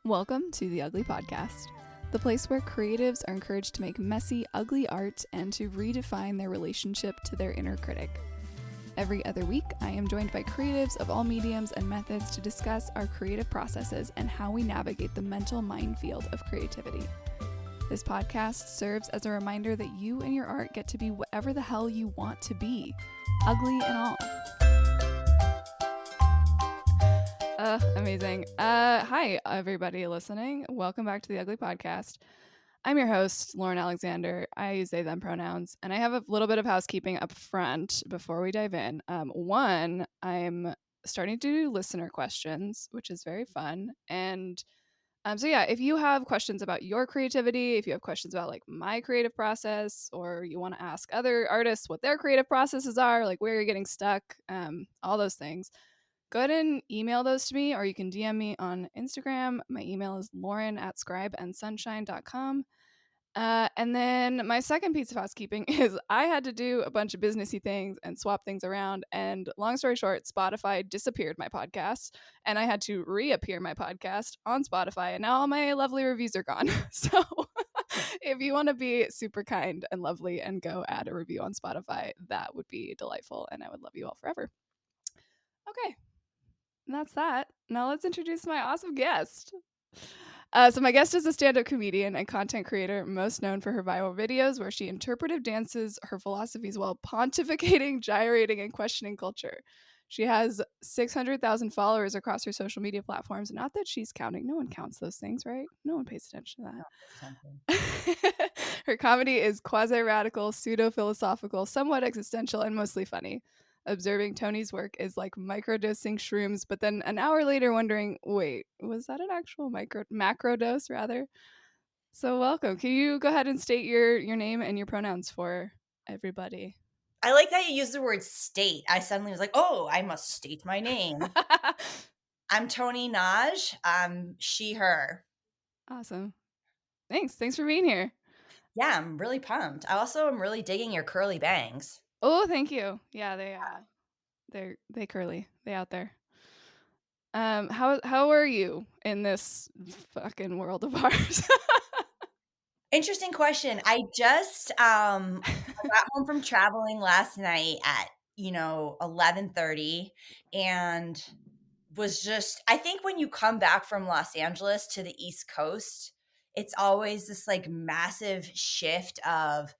Welcome to The Ugly Podcast, the place where creatives are encouraged to make messy, ugly art and to redefine their relationship to their inner critic. Every other week, I am joined by creatives of all mediums and methods to discuss our creative processes and how we navigate the mental minefield of creativity. This podcast serves as a reminder that you and your art get to be whatever the hell you want to be, ugly and all. Amazing. Hi, everybody listening. Welcome back to the Ugly Podcast. I'm your host, Lauren Alexander. I use they, them pronouns, and I have a little bit of housekeeping up front before we dive in. One, I'm starting to do listener questions, which is very fun. And if you have questions about your creativity, if you have questions about like my creative process, or you want to ask other artists what their creative processes are, like where you're getting stuck, all those things, go ahead and email those to me, or you can DM me on Instagram. My email is lauren@scribeandsunshine.com. And then my second piece of housekeeping is I had to do a bunch of businessy things and swap things around. And long story short, Spotify disappeared my podcast, and I had to reappear my podcast on Spotify. And now all my lovely reviews are gone. So if you want to be super kind and lovely and go add a review on Spotify, that would be delightful. And I would love you all forever. Okay. And that's that. Now let's introduce my awesome guest. So my guest is a stand-up comedian and content creator, most known for her viral videos where she interpretive dances her philosophies while pontificating, gyrating, and questioning culture. She has 600,000 followers across her social media platforms. Not that she's counting. No one counts those things, right? No one pays attention to that. Her comedy is quasi-radical, pseudo-philosophical, somewhat existential, and mostly funny. Observing Toni's work is like microdosing shrooms, but then an hour later wondering, wait, was that an actual macro dose rather? So welcome. Can you go ahead and state your name and your pronouns for everybody? I like that you use the word state. I suddenly was like, oh, I must state my name. I'm Toni Nagy. I'm she, her. Awesome. Thanks for being here. Yeah, I'm really pumped. I also am really digging your curly bangs. Oh, thank you. Yeah, they curly. They out there. How are you in this fucking world of ours? Interesting question. I just I got home from traveling last night at 11:30 and was just I think when you come back from Los Angeles to the East Coast, it's always this like massive shift of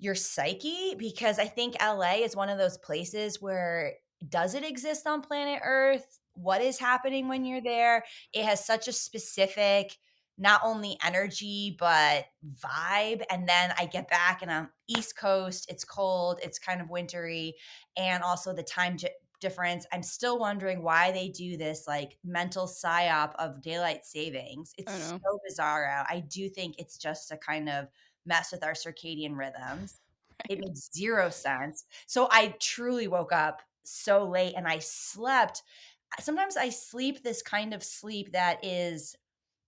your psyche, because I think LA is one of those places where does it exist on planet Earth? What is happening when you're there? It has such a specific, not only energy, but vibe. And then I get back and I'm East Coast. It's cold. It's kind of wintry. And also the time difference. I'm still wondering why they do this like mental psyop of daylight savings. It's so bizarre. I do think it's just to kind of mess with our circadian rhythms. Right. It makes zero sense. So I truly woke up so late and I slept. Sometimes I sleep this kind of sleep that is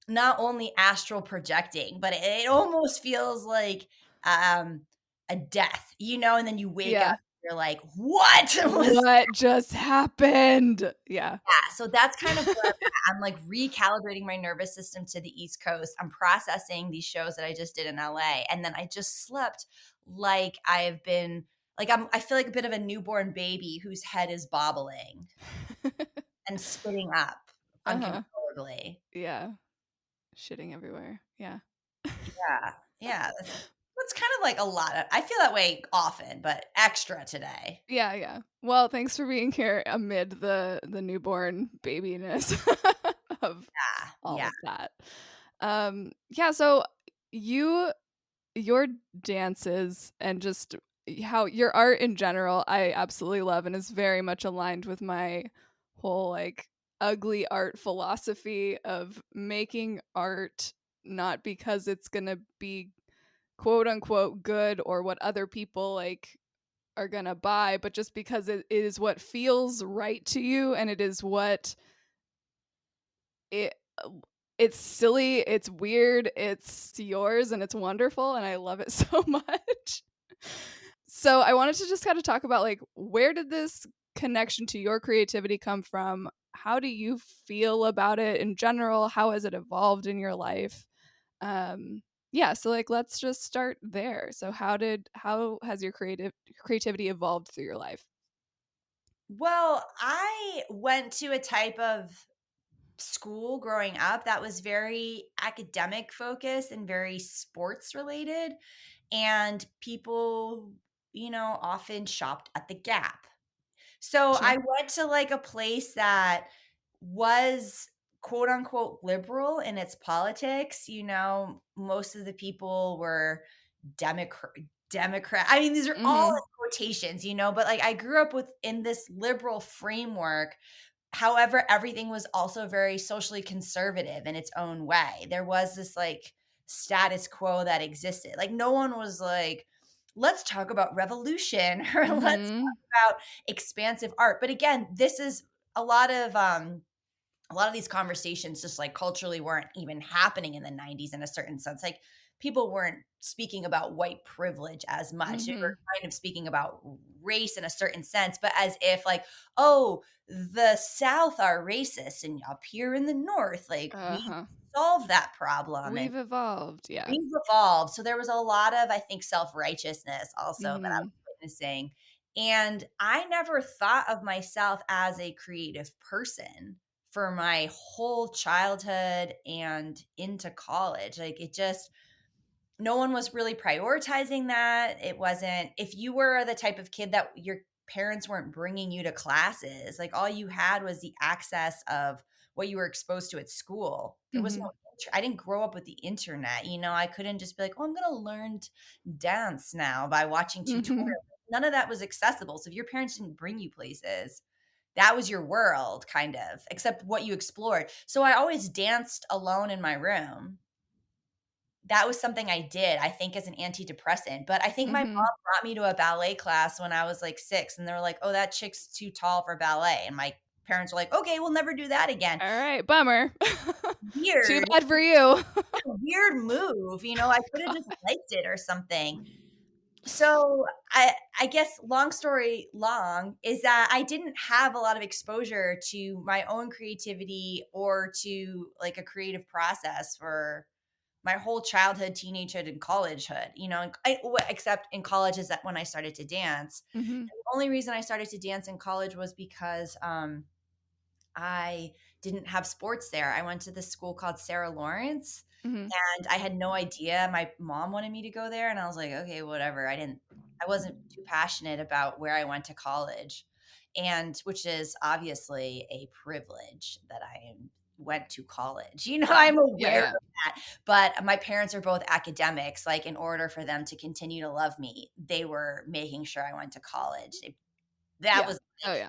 not only astral projecting, but it almost feels like a death, and then you wake up, you're like, what? What just happened? Yeah. So that's kind of where I'm like recalibrating my nervous system to the East Coast. I'm processing these shows that I just did in LA. And then I just slept like I've been like I feel like a bit of a newborn baby whose head is bobbling and spitting up uncontrollably. Yeah. Shitting everywhere. Yeah. Yeah. That's kind of like a lot. I feel that way often, but extra today. Yeah. Well, thanks for being here amid the newborn babiness of all of that. So your dances and just how your art in general, I absolutely love and is very much aligned with my whole like ugly art philosophy of making art not because it's gonna be quote unquote good or what other people like are gonna buy, but just because it is what feels right to you, and it is what it's silly, it's weird, it's yours, and it's wonderful, and I love it so much. So I wanted to just kind of talk about like, where did this connection to your creativity come from? how do you feel about it in general? How has it evolved in your life? Yeah, so like let's just start there. So how has your creativity evolved through your life? Well, I went to a type of school growing up that was very academic focused and very sports related. And people, often shopped at the Gap. So Sure. I went to like a place that was quote unquote liberal in its politics. Most of the people were Democrat. Democrat. I mean, these are all Mhm. in quotations, but like I grew up in this liberal framework. However, everything was also very socially conservative in its own way. There was this like status quo that existed. Like no one was like, let's talk about revolution or let's Mhm. talk about expansive art. But again, this is a lot of these conversations just like culturally weren't even happening in the 90s in a certain sense. Like people weren't speaking about white privilege as much. They were Mhm. kind of speaking about race in a certain sense, but as if like, oh, the South are racist and up here in the North, like we Uh-huh. solve that problem and We've evolved, yeah. we've evolved. So there was a lot of, I think, self-righteousness also that I was Mhm. witnessing. And I never thought of myself as a creative person for my whole childhood and into college. Like it just, no one was really prioritizing that. It wasn't, if you were the type of kid that your parents weren't bringing you to classes, like all you had was the access of what you were exposed to at school. There was no, Mhm. I didn't grow up with the internet. I couldn't just be like, oh, I'm going to learn dance now by watching Mhm. tutorials. None of that was accessible. So if your parents didn't bring you places, that was your world, kind of, except what you explored. So I always danced alone in my room. That was something I did, I think, as an antidepressant, but I think my Mhm. mom brought me to a ballet class when I was, like, 6, and they were like, "Oh, that chick's too tall for ballet," and my parents were like, "Okay, we'll never do that again." Alright, bummer. Too Weird, bad for you. weird move, I coulda just liked it or something. So, I guess long story long is that I didn't have a lot of exposure to my own creativity or to, like, a creative process for my whole childhood, teenagehood, and collegehood, except in college is that when I started to dance. Mhm. The only reason I started to dance in college was because I didn't have sports there. I went to this school called Sarah Lawrence, Mhm. and I had no idea. My mom wanted me to go there, and I was like, okay, whatever. I wasn't too passionate about where I went to college, and which is obviously a privilege that went to college. I'm aware of Yeah. that. But my parents are both academics. Like, in order for them to continue to love me, they were making sure I went to college. That Yeah. was Oh, yeah.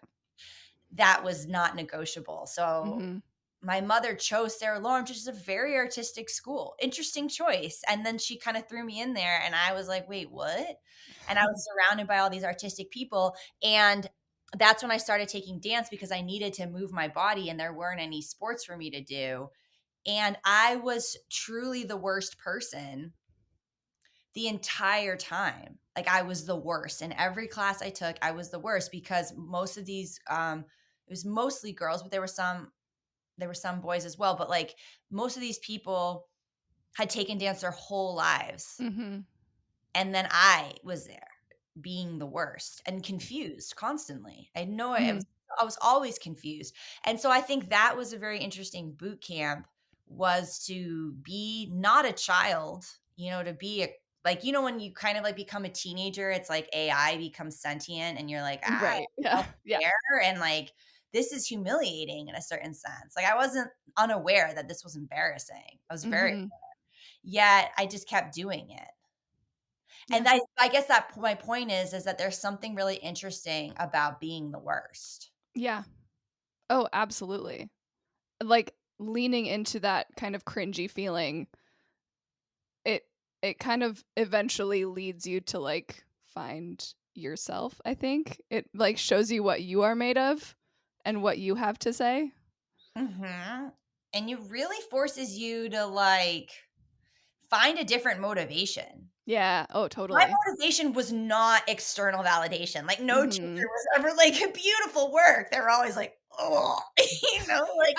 that was not negotiable. So Mhm. my mother chose Sarah Lawrence, which is a very artistic school. Interesting choice. And then she kind of threw me in there, and I was like, wait, what? And I was surrounded by all these artistic people. And that's when I started taking dance because I needed to move my body and there weren't any sports for me to do. And I was truly the worst person the entire time. Like I was the worst. In every class I took, I was the worst because most of these it was mostly girls, but there were some boys as well, but like most of these people had taken dance their whole lives. Mhm. And then I was there being the worst and confused constantly. I know Mhm. I was always confused. And so I think that was a very interesting boot camp, was to be not a child, to be a, like, when you kind of like become a teenager, it's like AI becomes sentient and you're like, Right. Yeah. Yeah. self-aware, and like this is humiliating in a certain sense. Like I wasn't unaware that this was embarrassing. I was very, Mhm. yet I just kept doing it. Yeah. And I guess that my point is that there's something really interesting about being the worst. Yeah. Oh, absolutely. Like, leaning into that kind of cringy feeling, it it kind of eventually leads you to, like, find yourself, I think. It, like, shows you what you are made of and what you have to say. Mhm. And it really forces you to, like, find a different motivation. Yeah. Oh, My totally. motivation was not external validation. Like, no teacher Mhm. was ever like, "Beautiful work." They were always like, oh, like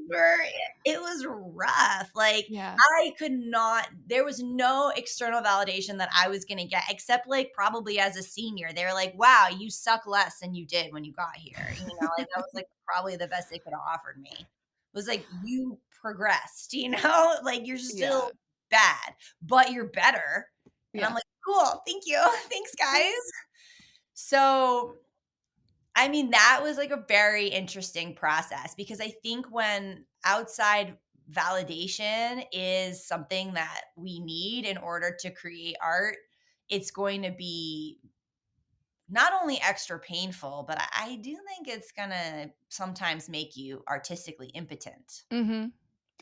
were it was rough. Like, Yeah. I could not there was no external validation that I was gonna get except, like, probably as a senior. They were like, "Wow, you suck less than you did when you got here." Like, that was, like, probably the best they could have offered me. It was like, "You progressed," Like, "You're Yeah. still bad, but you're better." And I'm Yeah. like, "Cool, thank you. Thanks, guys." So I mean, that was like a very interesting process because I think when outside validation is something that we need in order to create art, it's going to be not only extra painful, but I do think it's going to sometimes make you artistically impotent. Mhm.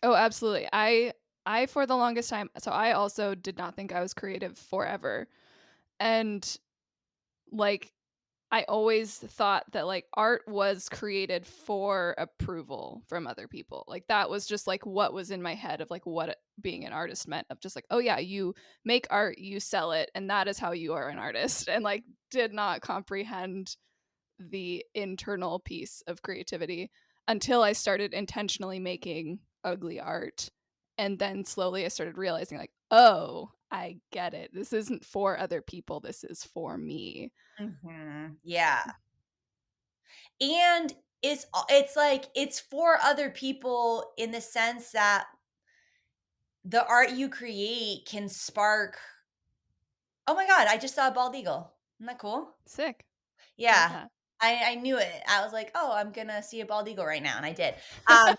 Oh, absolutely. I for the longest time, so I also did not think I was creative forever. And like I always thought that like art was created for approval from other people. Like that was just like what was in my head of like what being an artist meant of just like, oh yeah, you make art, you sell it, and that is how you are an artist. And like did not comprehend the internal piece of creativity until I started intentionally making ugly art. And then slowly I started realizing, like, oh, I get it. This isn't for other people. This is for me. Yeah. And it's like it's for other people in the sense that the art you create can spark. Oh my god, I just saw a bald eagle. Isn't that cool? Sick. Love Yeah. that. I knew it. I was like, "Oh, I'm gonna see a bald eagle right now," and I did. Um,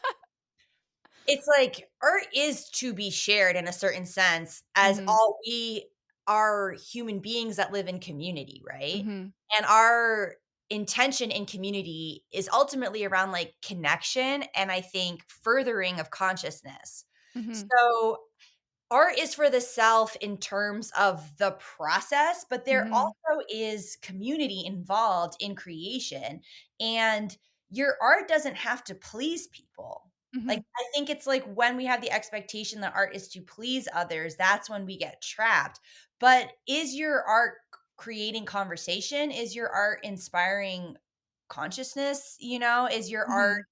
it's like art is to be shared in a certain sense as Mhm. all we are human beings that live in community, right? Mhm. And our intention in community is ultimately around, like, connection and I think furthering of consciousness. Mhm. So art is for the self in terms of the process, but there Mhm. also is community involved in creation. And your art doesn't have to please people. Like, Mhm. I think it's like when we have the expectation that art is to please others, that's when we get trapped. But is your art creating conversation? Is your art inspiring consciousness? Is your art Mhm.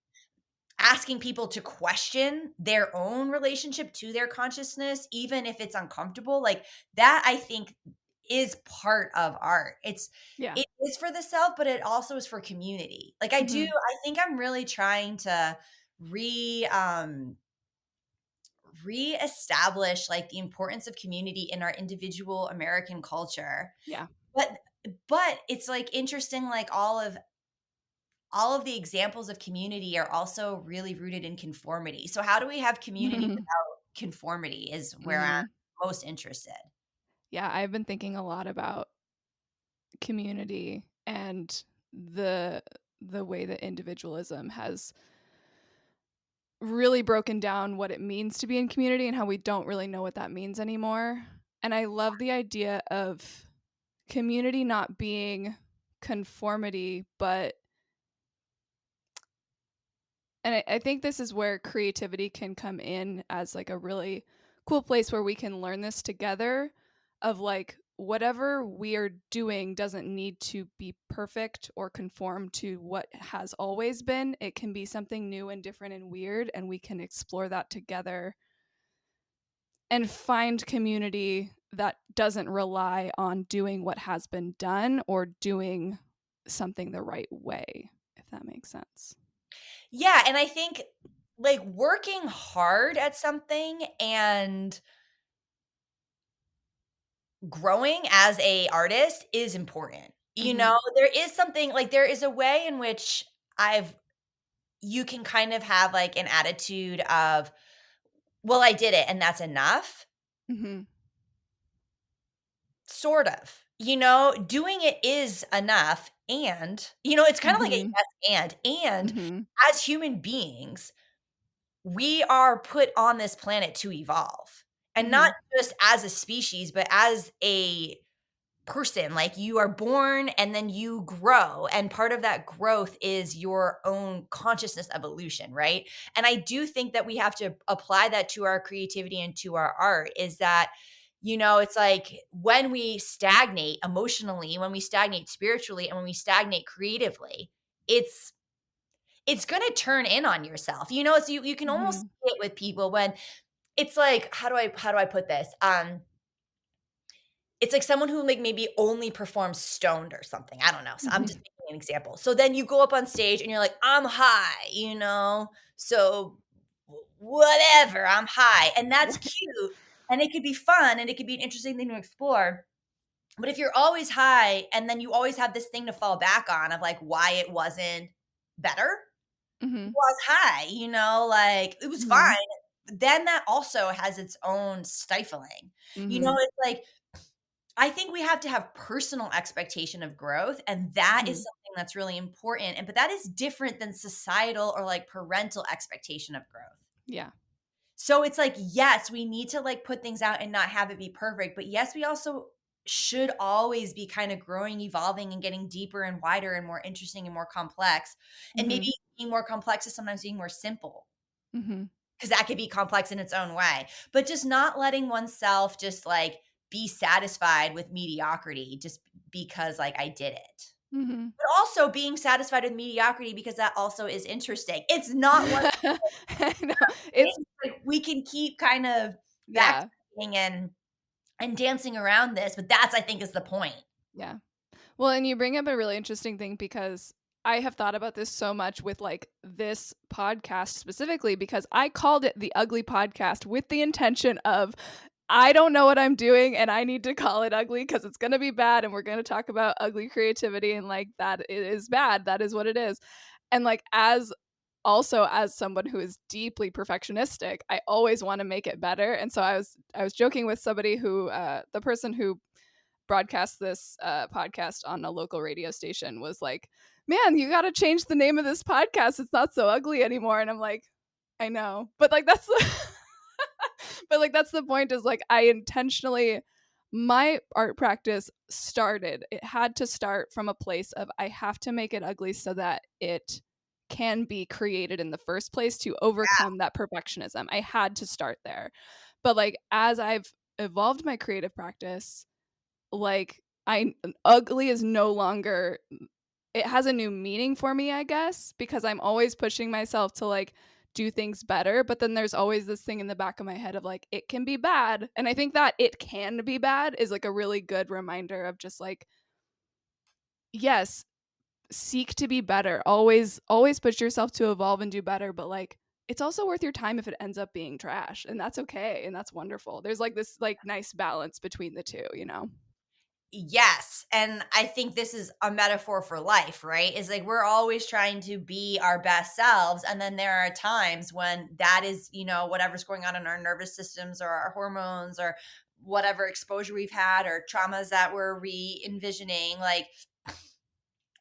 asking people to question their own relationship to their consciousness, even if it's uncomfortable, like, that I think is part of art. Yeah. It is for the self, but it also is for community. Like, Mhm. I think I'm really trying to re reestablish, like, the importance of community in our individual American culture. Yeah. But it's, like, interesting, like, all of the examples of community are also really rooted in conformity. So how do we have community Mhm. without conformity is where I'm Mhm. most interested. Yeah, I've been thinking a lot about community and the way that individualism has really broken down what it means to be in community and how we don't really know what that means anymore. And I love the idea of community not being conformity, but and I think this is where creativity can come in as like a really cool place where we can learn this together of like whatever we are doing doesn't need to be perfect or conform to what has always been. It can be something new and different and weird, and we can explore that together and find community that doesn't rely on doing what has been done or doing something the right way, if that makes sense. Yeah, and I think, like, working hard at something and growing as a artist is important. Mhm. There is something like, there is a way in which I've you can kind of have, like, an attitude of, "Well, I did it and that's enough." Mhm. Sort of. Doing it is enough, and, it's kinda like a Mhm. yes and Mhm. as human beings, we are put on this planet to evolve, and not Mhm. just as a species, but as a person. Like, you are born and then you grow, and part of that growth is your own consciousness evolution, right? And I do think that we have to apply that to our creativity and to our art, is that it's like when we stagnate emotionally, when we stagnate spiritually, and when we stagnate creatively, it's it's gonna turn in on yourself, you know? So you can almost Mhm. see it with people when it's like, how do I put this? It's like someone who, like, maybe only performs stoned or something, I don't know, so I'm just Mhm. making an example. So then you go up on stage and you're like, "I'm high," you know? So, whatever, I'm high, and that's cute, and it could be fun, and it could be an interesting thing to explore, but if you're always high and then you always have this thing to fall back on of, like, why it wasn't better, Mhm. was high, you know, like, it was fine, Mhm. then that also has its own stifling. You know, Mhm. it's like I think we have to have personal expectation of growth, and that is Mhm. something that's really important, and but that is different than societal or, like, parental expectation of growth. Yeah. So it's like, yes, we need to, like, put things out and not have it be perfect, but yes, we also should always be kinda growing, evolving, and getting deeper and wider and more interesting and more complex, and Mhm. maybe being more complex is sometimes being more simple. Mhm. 'Cause that could be complex in its own way, but just not letting oneself just, like, be satisfied with mediocrity just because, like, I did it. Mhm. But also being satisfied with mediocrity because that also is interesting. It's not one I know. It's thing, like, we can keep kind of yeah. backtracking and dancing around this, but that's, I think, is the point. Yeah. Well, and you bring up a really interesting thing because I have thought about this so much with like this podcast specifically because I called it the Ugly Podcast with the intention of I don't know what I'm doing and I need to call it ugly because it's going to be bad and we're going to talk about ugly creativity and like that it is bad. That is what it is. And like as someone who is deeply perfectionistic, I always want to make it better. And so I was joking with somebody who the person who broadcast this podcast on a local radio station was like, "Man, you got to change the name of this podcast. It's not so ugly anymore." And I'm like, "I know." But like that's the but like that's the point is like I intentionally my art practice started. It had to start from a place of I have to make it ugly so that it can be created in the first place to overcome that perfectionism. I had to start there. But like as I've evolved my creative practice, like I ugly is no longer it has a new meaning for me, I guess, because I'm always pushing myself to like do things better, but then there's always this thing in the back of my head of like it can be bad. And I think that it can be bad is like a really good reminder of just like yes, seek to be better. Always push yourself to evolve and do better, but like it's also worth your time if it ends up being trash, and that's okay and that's wonderful. There's like this like nice balance between the two, you know. Yes, and I think this is a metaphor for life, right? Is like we're always trying to be our best selves, and then there are times when that is, you know, whatever's going on in our nervous systems or our hormones or whatever exposure we've had or traumas that we're re-envisioning, like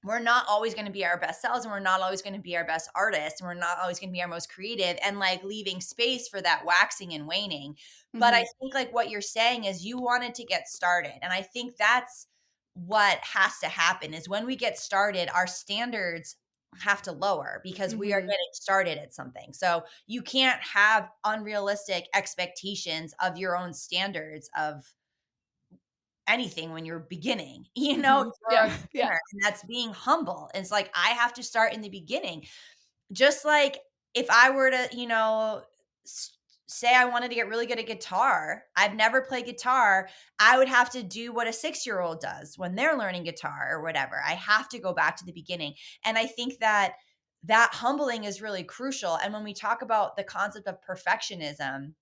we're not always going to be our best selves and we're not always going to be our best artists and we're not always going to be our most creative and like leaving space for that waxing and waning. But I Mhm. think like what you're saying is you wanted to get started, and I think that's what has to happen is when we get started our standards have to lower because we are Mhm. getting started at something. So you can't have unrealistic expectations of your own standards of anything when you're beginning, you know, Mhm. you're a Yeah. Yeah. beginner, and that's being humble. It's like I have to start in the beginning. Just like if I were to, you know, say I wanted to get really good at guitar, I've never played guitar, I would have to do what a 6-year-old does when they're learning guitar or whatever. I have to go back to the beginning. And I think that that humbling is really crucial. And when we talk about the concept of perfectionism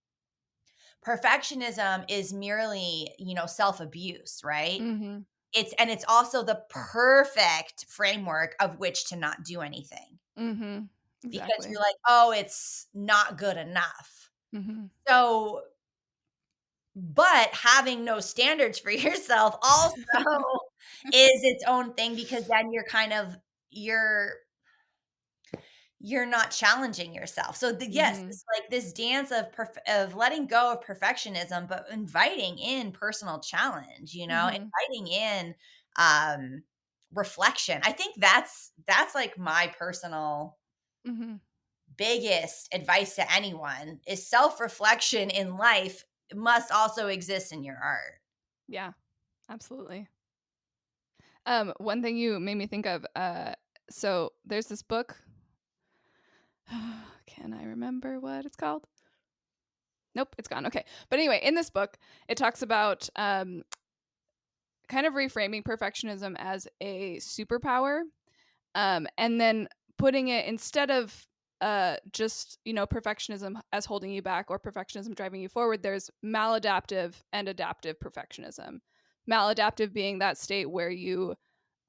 is merely, you know, self-abuse, right? Mhm. It's also the perfect framework of which to not do anything Mhm. because Exactly. you're like, "Oh, it's not good enough." Mhm. So but having no standards for yourself also is its own thing because then you're kind of you're you're not challenging yourself. So yes, Mhm. it's like this dance of of letting go of perfectionism, but inviting in personal challenge, you know, Mhm. inviting in um reflection. I think that's like my personal Mhm. biggest advice to anyone is self-reflection in life must also exist in your art. Yeah. Absolutely. One thing you made me think of, so there's this book Can I remember what it's called? Nope, it's gone. Okay. But anyway, in this book, it talks about kind of reframing perfectionism as a superpower, and then putting it, instead of just, perfectionism as holding you back or perfectionism driving you forward, there's maladaptive and adaptive perfectionism. Maladaptive being that state where you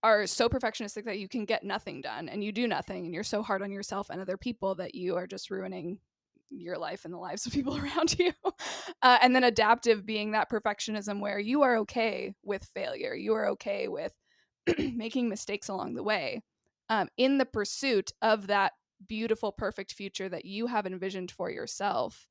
are so perfectionistic that you can get nothing done and you do nothing, and you're so hard on yourself and other people that you are just ruining your life and the lives of people around you. And then adaptive being that perfectionism where you are okay with failure, you are okay with making mistakes along the way, in the pursuit of that beautiful, perfect future that you have envisioned for yourself.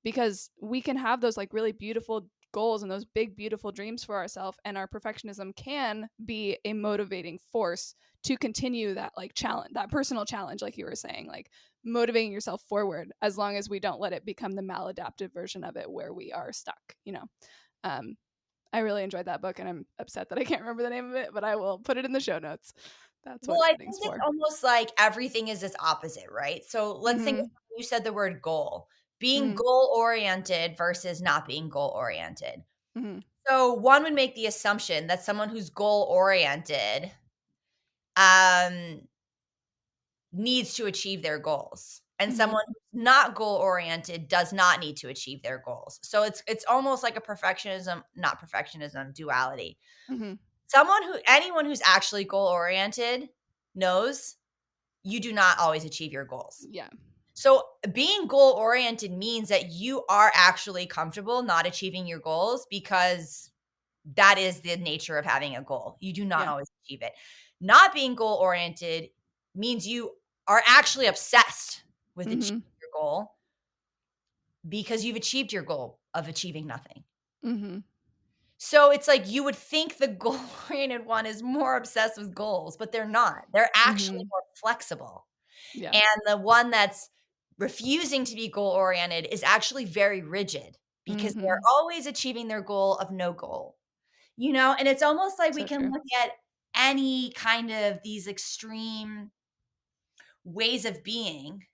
Because we can have those like really beautiful goals and those big, beautiful dreams for ourselves, and our perfectionism can be a motivating force to continue that like challenge, that personal challenge, like you were saying, like motivating yourself forward, as long as we don't let it become the maladaptive version of it where we are stuck. Um, I really enjoyed that book, and I'm upset that I can't remember the name of it, but I will put it in the show notes. That's what Well, I it's think it's for. almost like everything is its opposite, right? So let's think of, Mhm. you said the word goal. Being Mhm. goal oriented versus not being goal oriented. Mhm. So one would make the assumption that someone who's goal oriented um needs to achieve their goals, and Mhm. someone who's not goal oriented does not need to achieve their goals. So it's almost like a perfectionism, not perfectionism, duality. Mhm. Anyone who's actually goal oriented knows you do not always achieve your goals. Yeah. So being goal oriented means that you are actually comfortable not achieving your goals, because that is the nature of having a goal. You do not Yeah. always achieve it. Not being goal oriented means you are actually obsessed with achieving Mhm. your goal, because you've achieved your goal of achieving nothing. Mhm. So it's like you would think the goal oriented one is more obsessed with goals, but they're not. They're actually Mhm. more flexible. Yeah. And the one that's refusing to be goal oriented is actually very rigid, because they're Mhm. always achieving their goal of no goal. And it's almost like we So can true. look at any kind of these extreme ways of being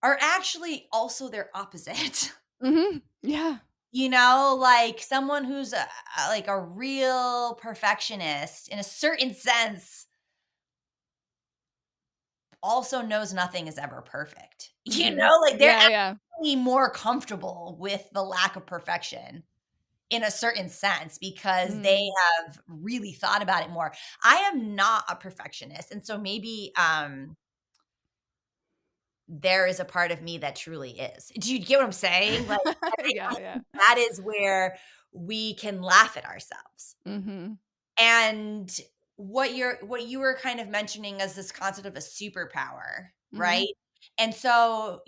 are actually also their opposite. Mhm. Yeah. Like someone who's like a real perfectionist in a certain sense also knows nothing is ever perfect. Mhm. Like they're Yeah, yeah. actually more comfortable with the lack of perfection in a certain sense, because they Mm. have really thought about it more. I am not a perfectionist, and so maybe there is a part of me that truly is. Do you get what I'm saying? Like, I Yeah, yeah. think that is where we can laugh at ourselves. Mhm. And what you were kind of mentioning as this concept of a superpower, right? Mhm. And so,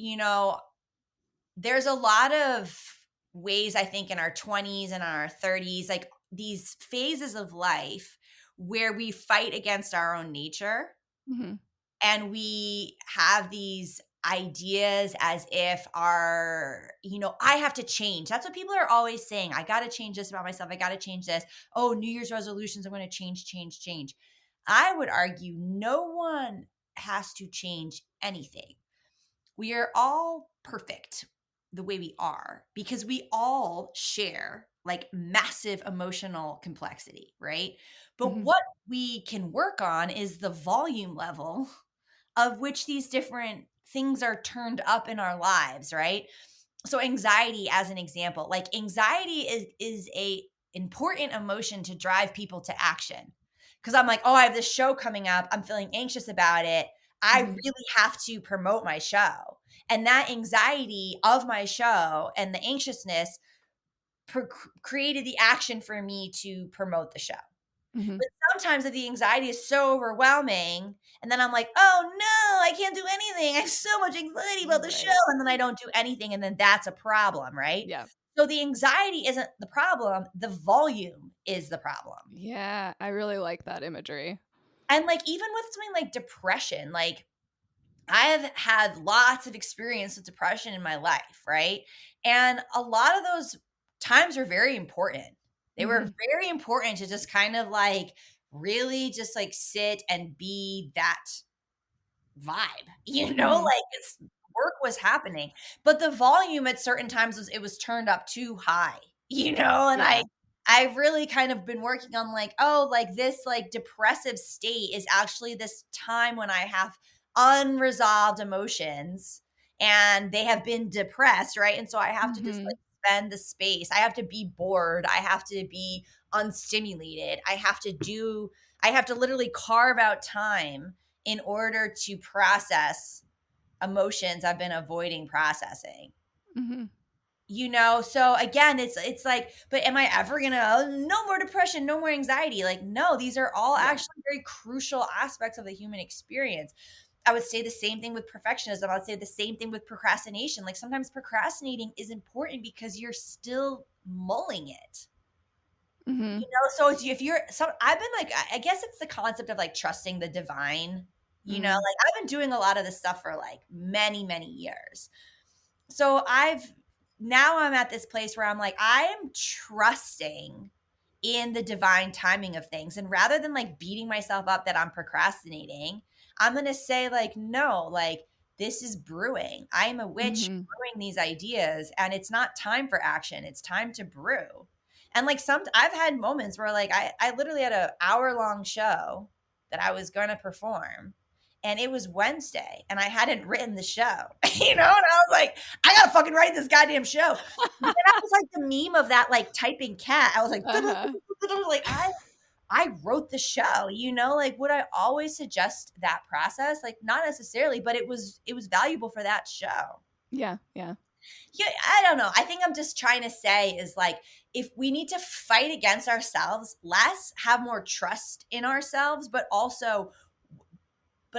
there's a lot of ways, I think, in our 20s and our 30s, like these phases of life where we fight against our own nature, Mhm. and we have these ideas as if I have to change. That's what people are always saying. I got to change this about myself. I got to change this. Oh, New Year's resolutions. I'm going to change, change, change. I would argue no one has to change anything. We are all perfect the way we are, because we all share like massive emotional complexity, right? But Mhm. what we can work on is the volume level of which these different things are turned up in our lives, right? So anxiety, as an example, like anxiety is a important emotion to drive people to action. Cuz I'm like, "Oh, I have this show coming up. I'm feeling anxious about it. I Mhm. really have to promote my show." And that anxiety of my show and the anxiousness created the action for me to promote the show. Mhm. But sometimes if the anxiety is so overwhelming, and then I'm like, "Oh, no, I can't do anything. I have so much anxiety about the show," Right. and then I don't do anything, and then that's a problem, right? Yeah. So the anxiety isn't the problem, the volume is the problem. Yeah, I really like that imagery. And, like, even with something like depression, like, I have had lots of experience with depression in my life, right? And a lot of those times are very important. They were Mhm. very important to just kind of like really just like sit and be that vibe, Mhm. like it's work was happening, but the volume at certain times was turned up too high, and Yeah. I've really kind of been working on like, oh, like this like depressive state is actually this time when I have unresolved emotions and they have been depressed, right? And so I have to just Mhm. like spend the space. I have to be bored. I have to be unstimulated. I have to literally carve out time in order to process emotions I've been avoiding processing. Mhm. So again, it's like, but am I ever gonna, oh, no more depression, no more anxiety? Like, no, these are all Yeah. actually very crucial aspects of the human experience. I would say the same thing with perfectionism. I would say the same thing with procrastination. Like sometimes procrastinating is important because you're still mulling it. Mhm. So if you're so I've been like, I guess it's the concept of like trusting the divine, Mm. like I've been doing a lot of this stuff for like many, many years. So I'm at this place where I'm like, I am trusting in the divine timing of things. And rather than like beating myself up that I'm procrastinating, I'm going to say, like, no, like this is brewing. I am a witch Mhm. brewing these ideas, and it's not time for action. It's time to brew. And like I've had moments where like I literally had an hour-long show that I was going to perform, and it was Wednesday and I hadn't written the show, and I was like, I gotta fucking write this goddamn show. But then I was like the meme of that like typing cat. I was like, Uh-huh. like I wrote the show, like would I always suggest that process? Like not necessarily, but it was valuable for that show. Yeah, yeah. Yeah, I don't know. I think I'm just trying to say is like if we need to fight against ourselves less, have more trust in ourselves, but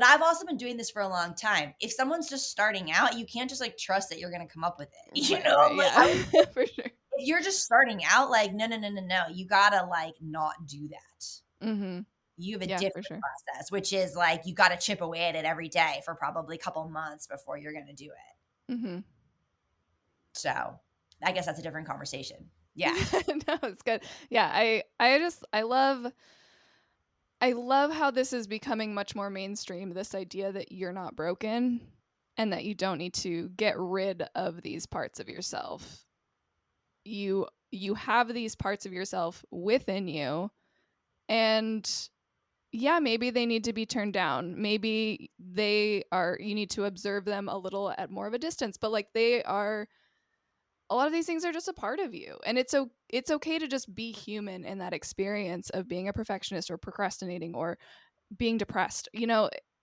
I've also been doing this for a long time. If someone's just starting out, you can't just like trust that you're going to come up with it. Right, right, Like yeah. For sure. if you're just starting out, like no, no, no, no, no, you got to like not do that. Mhm. You have a Yeah, for different sure. process, which is like you got to chip away at it every day for probably a couple months before you're going to do it. Mhm. So, I guess that's a different conversation. Yeah. No, it's good. Yeah, I love how this is becoming much more mainstream, this idea that you're not broken and that you don't need to get rid of these parts of yourself. You have these parts of yourself within you, and yeah, maybe they need to be turned down. Maybe you need to observe them a little at more of a distance, but like a lot of these things are just a part of you, and it's okay to just be human in that experience of being a perfectionist or procrastinating or being depressed.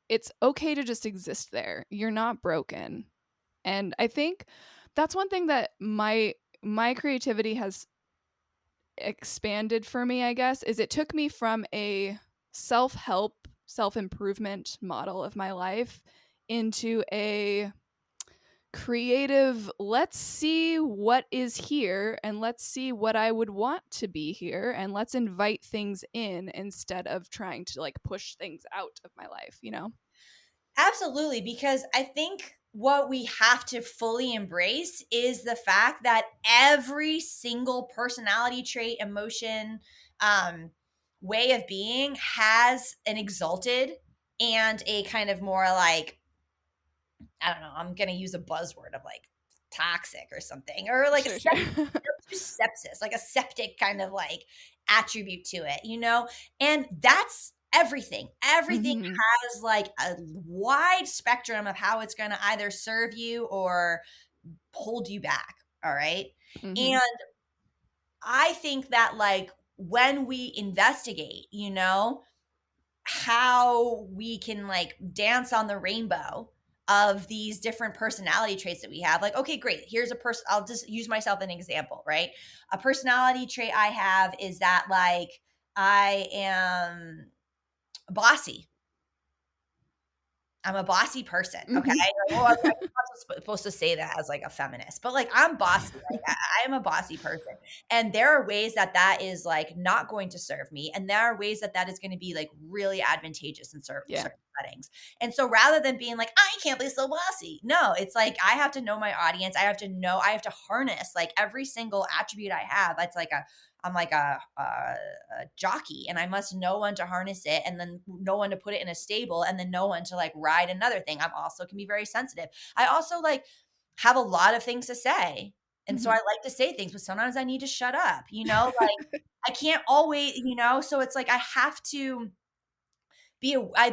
It's okay to just exist there. You're not broken. And I think that's one thing that my creativity has expanded for me, I guess, is it took me from a self-help, self-improvement model of my life into a creative, let's see what is here and let's see what I would want to be here and let's invite things in instead of trying to like push things out of my life. Absolutely, because I think what we have to fully embrace is the fact that every single personality trait, emotion, um, way of being has an exalted and a kind of more like, I don't know, I'm going to use a buzzword of like toxic or something, or like a Sure, sure. sepsis, like a septic kind of like attribute to it, And that's everything. Everything Mhm. has like a wide spectrum of how it's going to either serve you or hold you back. All right. And Mhm. I think that like when we investigate, how we can like dance on the rainbow of these different personality traits that we have. Like, okay, great. Here's a person. I'll just use myself an example, right? A personality trait I have is that like I am bossy. I'm a bossy person. Okay. Mhm. Like, well, I'm not supposed to say that as like a feminist, but like I'm bossy. Like I am a bossy person. And there are ways that that is like not going to serve me. And there are ways that that is going to be like really advantageous in Yeah. certain settings. And so rather than being like, I can't be so bossy, no, it's like I have to know my audience. I have to harness like every single attribute I have. It's like I'm like a jockey, and I must know when to harness it, and then know when to put it in a stable, and then know when to like ride another thing. I'm also can be very sensitive. I also like have a lot of things to say. And so I Mhm. like to say things, but sometimes I need to shut up, like I can't always, so it's like I have to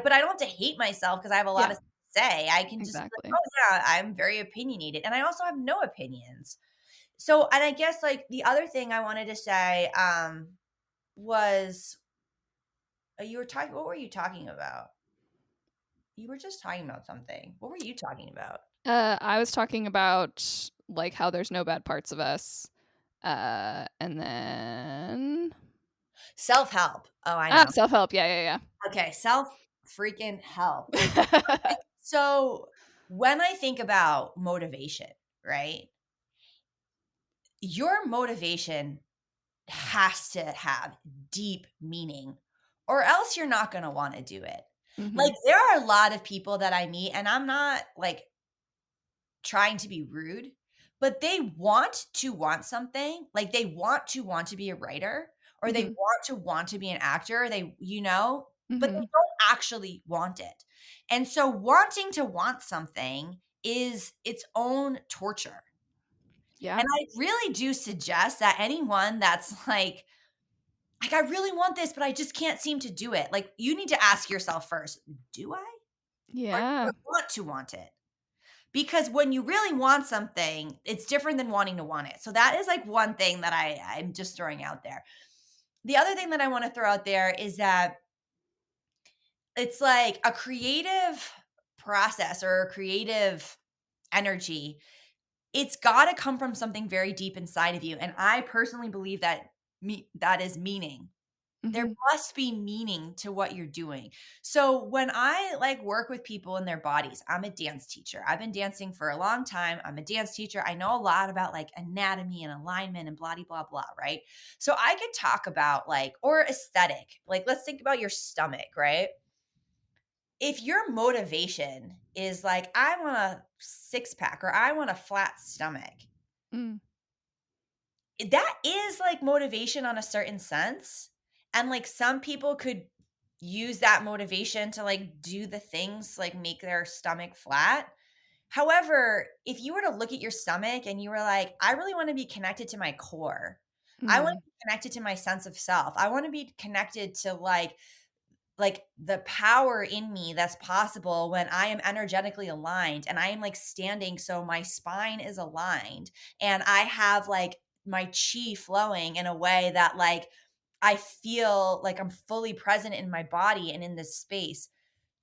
but I don't have to hate myself because I have a lot Yeah, of say. I can just be like, exactly. "Oh, yeah, I'm very opinionated." And I also have no opinions. So, and I guess, like, the other thing I wanted to say, was, you were talking what were you talking about? You were just talking about something. What were you talking about? I was talking about, like, how there's no bad parts of us, and then Self-help. Oh, I know. self-help, yeah, Okay, self freaking help. yeah. So, when I think about motivation, right? Your motivation has to have deep meaning or else you're not going to want to do it. Like Mhm, there are a lot of people that I meet and I'm not like trying to be rude, but they want something. Like they want to be a writer or they mhm, want to be an actor, but they mhm. don't actually want it. And so wanting to want something is its own torture. Yeah, And I really do suggest that anyone that's like, I really want this, but I just can't seem to do it. Like, you need to ask yourself first, do I? Or do I yeah, want to want it? Because when you really want something, it's different than wanting to want it. So that is like one thing that I'm just throwing out there. The other thing that I want to throw out there is that it's like a creative process or a creative energy. It's got to come from something very deep inside of you. And I personally believe that that is meaning. There mhm, must be meaning to what you're doing. So when I like work with people in their bodies, I'm a dance teacher. I've been dancing for a long time. I'm a dance teacher. I know a lot about like anatomy and alignment and blah blah blah, right? So I could talk about like or aesthetic. Like let's think about your stomach, right? If your motivation is like I want a six pack or I want a flat stomach, mm, that is like motivation on a certain sense. And like some people could use that motivation to like do the things like make their stomach flat. However, if you were to look at your stomach and you were like, I really want to be connected to my core. I want mm, to be connected to my sense of self. I want to be connected to like the power in me that's possible when I am energetically aligned and I am like standing so my spine is aligned and I have like my chi flowing in a way that like I feel like I'm fully present in my body and in this space.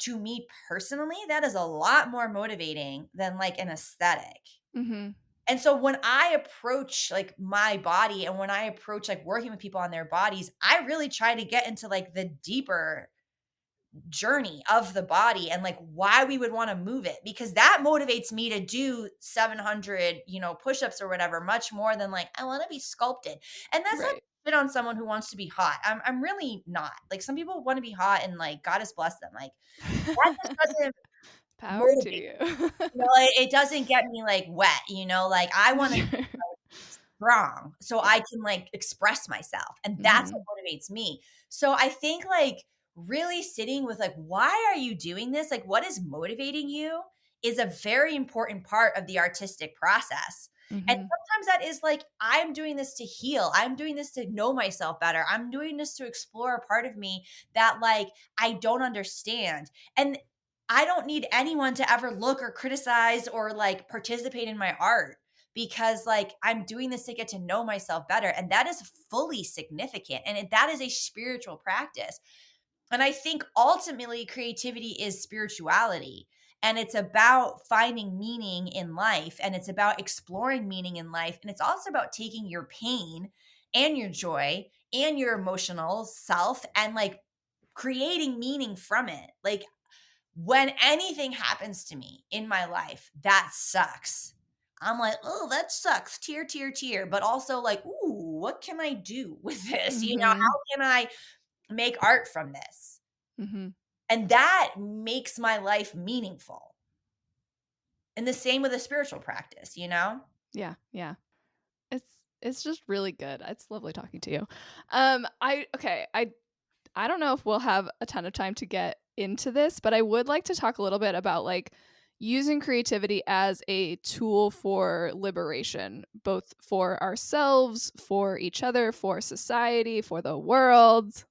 To me personally, that is a lot more motivating than like an aesthetic. mhm, And so when I approach like my body and when I approach like working with people on their bodies, I really try to get into like the deeper journey of the body and like why we would want to move it because that motivates me to do 700 push-ups or whatever much more than like I want to be sculpted. And that's not right. shit on someone who wants to be hot. I'm really not. Like some people want to be hot and like God has blessed them. Like that just doesn't Power to motivate you. it doesn't get me like wet, like I want to Sure. strong so I Yeah, can like express myself. And that's what mhm, motivates me. So I think like really sitting with like, why are you doing this? Like, what is motivating you is a very important part of the artistic process. And mhm, sometimes that is like, I'm doing this to heal. I'm doing this to know myself better. I'm doing this to explore a part of me that like I don't understand. And I don't need anyone to ever look or criticize or like participate in my art because like I'm doing this to get to know myself better and that is fully significant and that is a spiritual practice. And I think ultimately creativity is spirituality and it's about finding meaning in life and it's about exploring meaning in life and it's also about taking your pain and your joy and your emotional self and like creating meaning from it. Like when anything happens to me in my life that sucks, I'm like, "Oh, that sucks. Tear, tear, tear." But also like, "Ooh, what can I do with this? mhm, How can I make art from this?" mhm. And that makes my life meaningful. And the same with a spiritual practice, you know? Yeah, yeah. It's It's just really good. It's lovely talking to you. I don't know if we'll have a ton of time to get into this, but I would like to talk a little bit about like using creativity as a tool for liberation, both for ourselves, for each other, for society, for the world.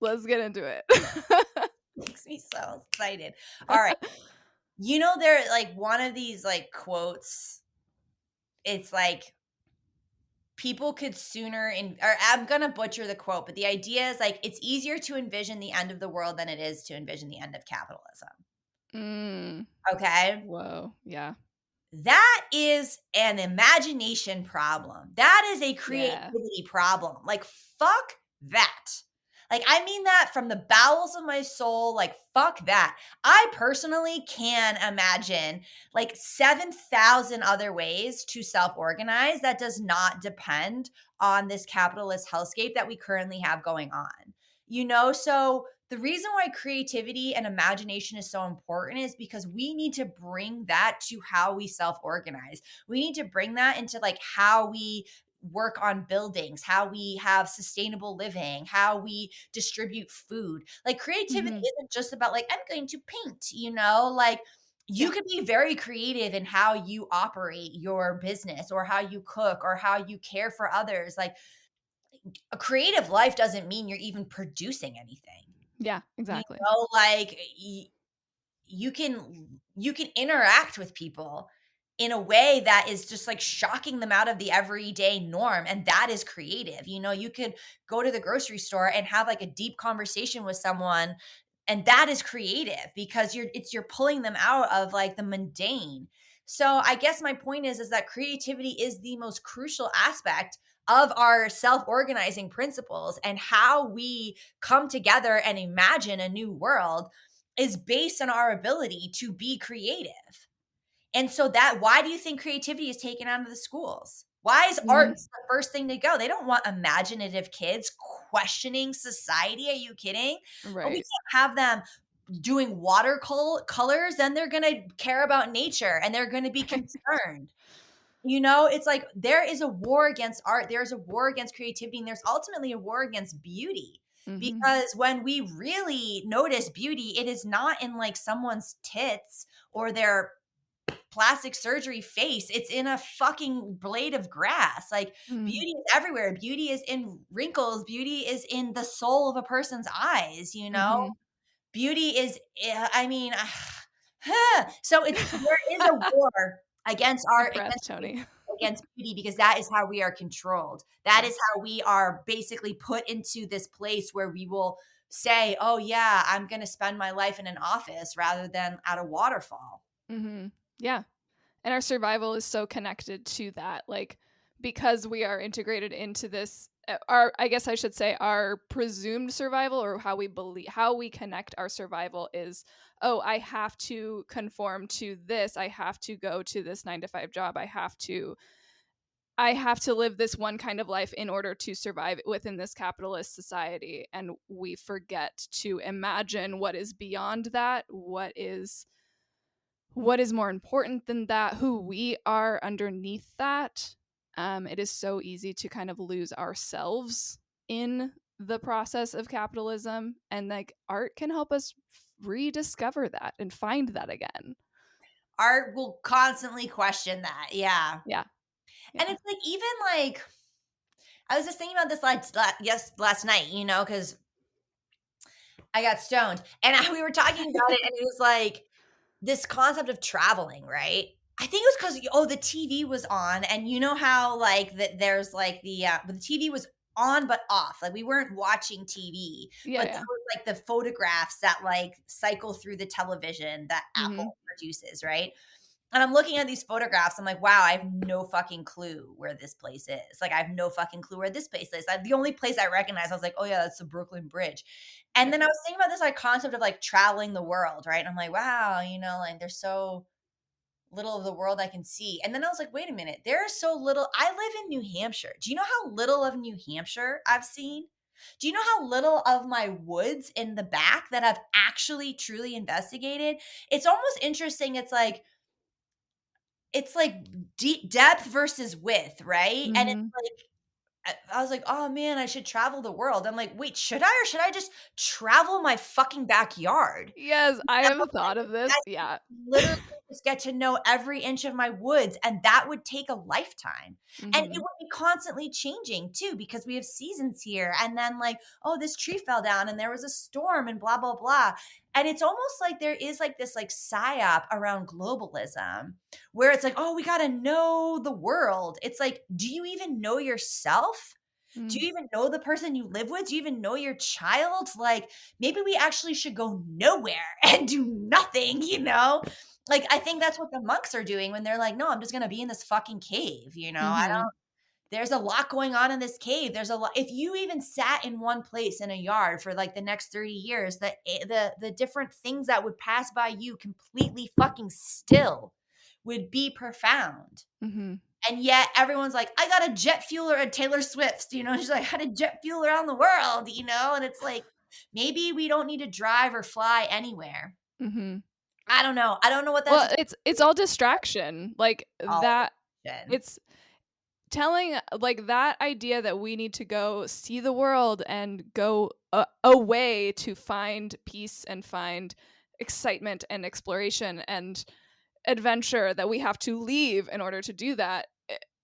Let's get into it. Makes me so excited. All right. You know, there like one of these like quotes, it's like people could sooner or I'm gonna butcher the quote, but the idea is like it's easier to envision the end of the world than it is to envision the end of capitalism. Mm, Okay. whoa. Yeah. That is an imagination problem. That is a Yeah. creativity problem. Like, fuck that. Like, I mean that from the bowels of my soul. Like, fuck that. I personally can imagine like 7,000 other ways to self organize that does not depend on this capitalist hellscape that we currently have going on. So the reason why creativity and imagination is so important is because we need to bring that to how we self organize. We need to bring that into like how we work on buildings, how we have sustainable living, how we distribute food. Like creativity Hmm. isn't just about like, I'm going to paint, like you Yeah. can be very creative in how you operate your business or how you cook or how you care for others. Like a creative life doesn't mean you're even producing anything. Yeah. You Exactly. like you can interact with people in a way that is just like shocking them out of the everyday norm, and that is creative. You could go to the grocery store and have like a deep conversation with someone, and that is creative because you're pulling them out of like the mundane. So I guess my point is that creativity is the most crucial aspect of our self-organizing principles, and how we come together and imagine a new world is based on our ability to be creative. And so that why do you think creativity is taken out of the schools? Why is art Hmm. the first thing to go? They don't want imaginative kids questioning society. Are you kidding? But we Right. can't have them doing watercolors. Then they're going to care about nature and they're going to be concerned. It's like there is a war against art, there's a war against creativity, and there's ultimately a war against beauty. Hmm. Because when we really notice beauty, it is not in like someone's tits or their plastic surgery face. It's in a fucking blade of grass. Like Hmm. beauty is everywhere. Beauty is in wrinkles. Beauty is in the soul of a person's eyes. Hmm. Beauty is, I mean, so there is a war against Deep art, breath, Tony. against beauty, because that is how we are controlled. That Yeah. is how we are basically put into this place where we will say, "Oh yeah, I'm going to spend my life in an office rather than at a waterfall." Hmm. Yeah. And our survival is so connected to that, like because we are integrated into this our I guess I should say our presumed survival, or how we connect our survival is, oh, I have to conform to this, I have to go to this 9 to 5 job, I have to live this one kind of life in order to survive within this capitalist society, and we forget to imagine what is beyond that, what is more important than that, who we are underneath that. It is so easy to kind of lose ourselves in the process of capitalism, and like art can help us rediscover that and find that again. Art will constantly question that. Yeah. Yeah. And Yeah. it's like even like I was just thinking about this last night, cuz I got stoned and we were talking about it, and it was like this concept of traveling, right? I think it was because the TV was on, and you know how like that there's like the TV was on but off, like we weren't watching TV, Yeah. but there Yeah. was like the photographs that like cycle through the television that Mm-hmm. Apple produces, right? And I'm looking at these photographs. I'm like, wow, I have no fucking clue where this place is. Like, I have no fucking clue where this place is. The only place I recognize, I was like, oh yeah, that's the Brooklyn Bridge. And Yeah. then I was thinking about this like concept of like traveling the world, right? And I'm like, wow, like there's so little of the world I can see. And then I was like, wait a minute, there's so little. I live in New Hampshire. Do you know how little of New Hampshire I've seen? Do you know how little of my woods in the back that I've actually truly investigated? It's almost interesting. It's like, it's like deep depth versus width, right? And it's Mhm. like I was like, "Oh, man, I should travel the world." I'm like, "Wait, should I or should I just travel my fucking backyard?" Yes, I You know, have thought of I this. could Yeah. literally just get to know every inch of my woods, and that would take a lifetime. And it Mhm. would be constantly changing too, because we have seasons here. And then, like, oh, this tree fell down and there was a storm and blah, blah, blah. And it's almost like there is like this like psyop around globalism where it's like, oh, we got to know the world. It's like, do you even know yourself? Do Mm. you even know the person you live with? Do you even know your child? Like, maybe we actually should go nowhere and do nothing, you know? Like, I think that's what the monks are doing when they're like, no, I'm just going to be in this fucking cave, you know? I Mhm. don't, there's a lot going on in this cave. There's a lot. If you even sat in one place in a yard for like the next 30 years, the different things that would pass by you completely fucking still would be profound. Mhm. And yet everyone's like, I got a jet fuel or a Taylor Swift, you know, she's like, I had a jet fuel around the world, you know, and it's like, maybe we don't need to drive or fly anywhere. Mhm. I don't know. I don't know what that's Well, it's all distraction. Like all that in. it's telling like that idea that we need to go see the world and go away to find peace and find excitement and exploration and adventure, that we have to leave in order to do that.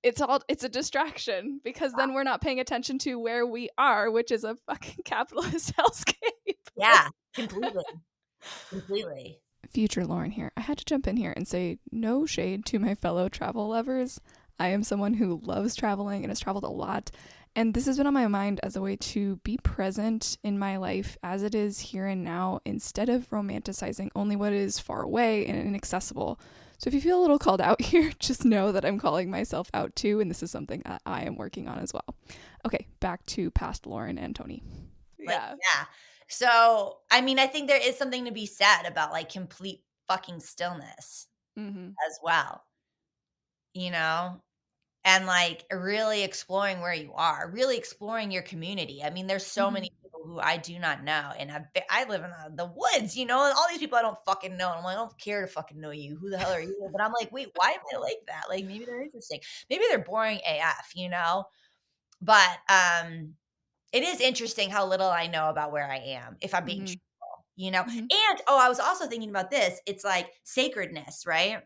It's a distraction, because then we're not paying attention to where we are, which is a fucking capitalist hellscape. Yeah, completely. Completely. Future Lauren here. I had to jump in here and say no shade to my fellow travel lovers. I am someone who loves traveling and has traveled a lot. And this has been on my mind as a way to be present in my life as it is here and now, instead of romanticizing only what is far away and inaccessible. So if you feel a little called out here, just know that I'm calling myself out too. And this is something that I am working on as well. Okay, back to past Lauren and Toni. Like, Yeah. yeah. So, I mean, I think there is something to be said about like complete fucking stillness Mm-hmm. as well, you know? And like really exploring where you are, really exploring your community. I mean, there's so Mm-hmm. many people who I do not know, and I live in the woods, you know, and all these people I don't fucking know. And I'm like, I don't care to fucking know you. Who the hell are you? But I'm like, wait, why am I like that? Like, maybe they're interesting. Maybe they're boring AF, you know. But it is interesting how little I know about where I am, if I'm being Mm-hmm. truthful, you know. Mm-hmm. And oh, I was also thinking about this. It's like sacredness, right?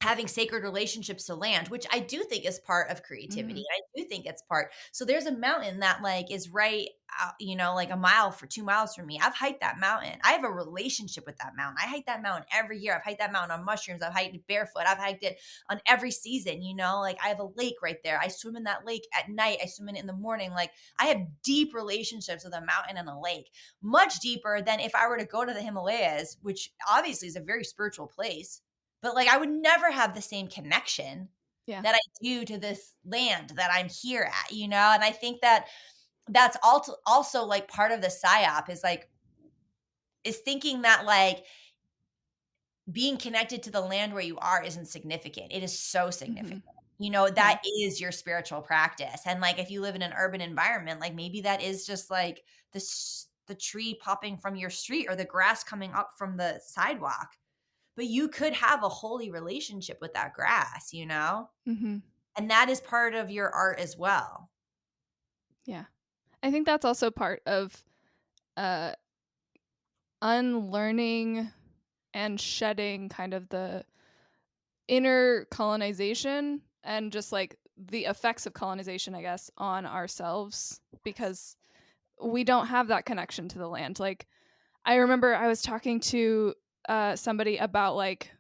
Having sacred relationships to land, which I do think is part of Mm-hmm. creativity. I do think it's part. So there's a mountain that like is right out, you know, like a mile for 2 miles from me. I've hiked that mountain. I have a relationship with that mountain. I hike that mountain every year. I've hiked that mountain on mushrooms. I've hiked it barefoot. I've hiked it on every season, you know, like I have a lake right there. I swim in that lake at night. I swim in it in the morning. Like I have deep relationships with a mountain and a lake, much deeper than if I were to go to the Himalayas, which obviously is a very spiritual place, but, like, I would never have the same connection Yeah. that I do to this land that I'm here at, you know? And I think that that's also, like, part of the psyop is, like is thinking that, like, being connected to the land where you are isn't significant. It is so Mm-hmm. significant. You know, Yeah. that is your spiritual practice. And, like, if you live in an urban environment, like, maybe that is just, like, the tree popping from your street or the grass coming up from the sidewalk. But you could have a holy relationship with that grass, you know? Mm-hmm. And that is part of your art as well. Yeah. I think that's also part of uh, unlearning and shedding kind of the inner colonization and just like the effects of colonization, I guess, on ourselves, because we don't have that connection to the land. Like, I remember I was talking to somebody about like,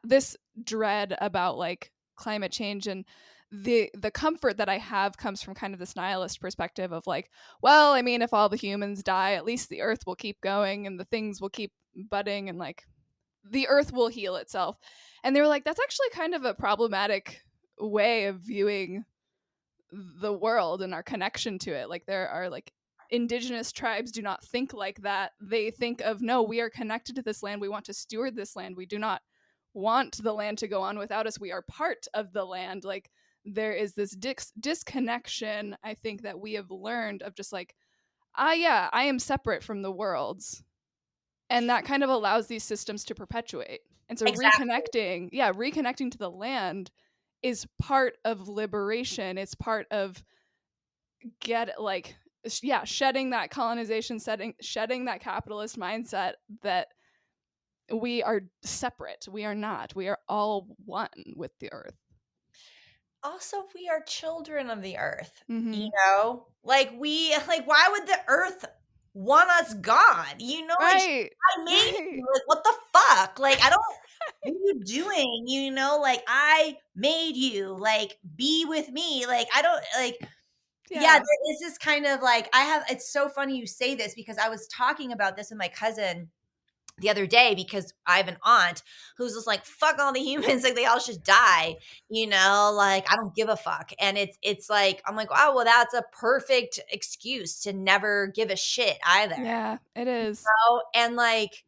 this dread about like climate change, and the comfort that I have comes from kind of this nihilist perspective of like, well, I mean, if all the humans die, at least the earth will keep going and the things will keep budding, and like the earth will heal itself. And they were like, that's actually kind of a problematic way of viewing the world and our connection to it. Like, there are like indigenous tribes do not think like that. They think of, no, we are connected to this land, we want to steward this land, we do not want the land to go on without us, we are part of the land. Like, there is this disconnection, I think, that we have learned of just like, yeah, I am separate from the worlds, and that kind of allows these systems to perpetuate. And so Exactly. reconnecting to the land is part of liberation. It's part of shedding that colonization, shedding that capitalist mindset that we are separate. We are not. We are all one with the earth. Also, we are children of the earth, Mm-hmm. Like why would the earth want us gone? Like Right. I made Right. you. Like what the fuck? Like I don't what are you doing? Like I made you. Like be with me. Like I don't like yeah, Yeah. there is this kind of like it's so funny you say this because I was talking about this with my cousin the other day because I have an aunt who's just like, fuck all the humans, like they all should die, like I don't give a fuck. And it's like, I'm like, oh, well, that's a perfect excuse to never give a shit either. Yeah, it is. And like,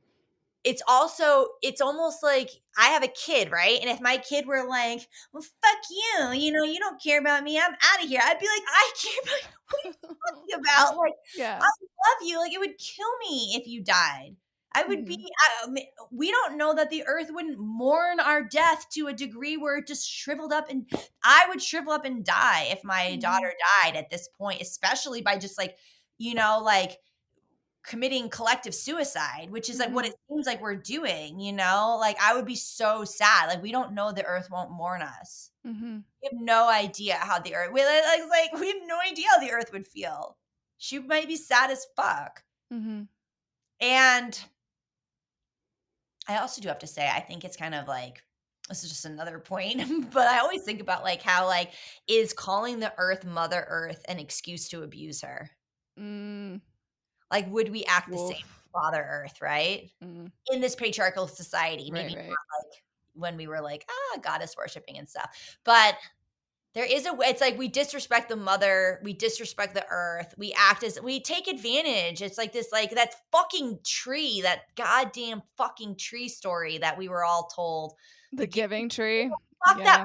it's almost like I have a kid, right? And if my kid were like, well, fuck you, you don't care about me, I'm out of here. I'd be like, I care about you. What are you talking about? Like, I Yeah. love you. Like, it would kill me if you died. I would be, Mm-hmm. we don't know that the earth wouldn't mourn our death to a degree where it just shriveled up. And I would shrivel up and die if my Mm-hmm. daughter died at this point, especially by just like, like committing collective suicide, which is like what Mm-hmm. it seems like we're doing, Like I would be so sad. Like we don't know the earth won't mourn us. Mm-hmm. We have no idea how the earth we have no idea how the earth would feel. She might be sad as fuck. Mm-hmm. And I also do have to say, I think it's kind of like this is just another point, but I always think about like how like is calling the earth Mother Earth an excuse to abuse her? Mm. Like, would we act the same Woof. with Father Earth, right? Mm. In this patriarchal society, maybe Right, right. not like when we were like, goddess worshiping and stuff. But there is a way, it's like we disrespect the mother, we disrespect the earth, we take advantage. It's like this, like that fucking tree, that goddamn fucking tree story that we were all told. The The giving tree. that Yeah.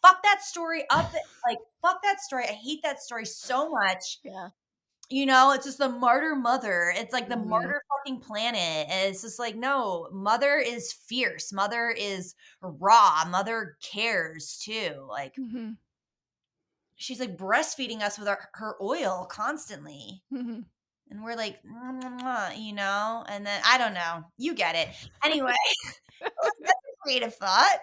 fuck that story up. Like, fuck that story. I hate that story so much. Yeah. It's just the martyr mother. It's like the Mm-hmm. martyr fucking planet. And it's just like, no, mother is fierce. Mother is raw. Mother cares too. Like Mm-hmm. she's like breastfeeding us with her oil constantly. Mm-hmm. And we're like, "Mwah, mwah, mwah," and then I don't know. You get it. Anyway, like, that's a creative thought.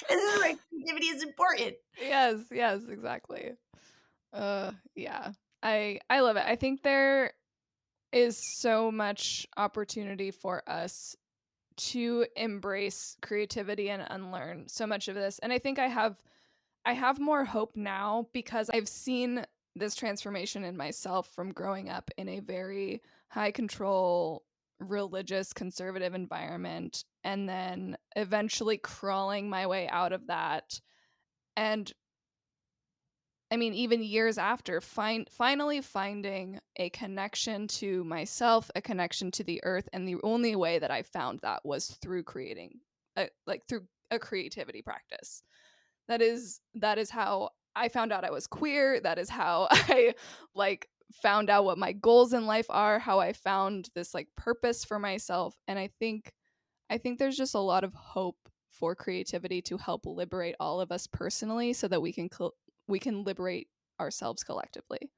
This is where creativity is important. Yes, yes, exactly. Yeah. I love it. I think there is so much opportunity for us to embrace creativity and unlearn so much of this. And I think I have more hope now because I've seen this transformation in myself from growing up in a very high control religious conservative environment and then eventually crawling my way out of that. And I mean, even years after, finally finding a connection to myself, a connection to the earth, and the only way that I found that was through through a creativity practice. That is how I found out I was queer. That is how I found out what my goals in life are. How I found this purpose for myself, and I think there's just a lot of hope for creativity to help liberate all of us personally so that we can liberate ourselves collectively.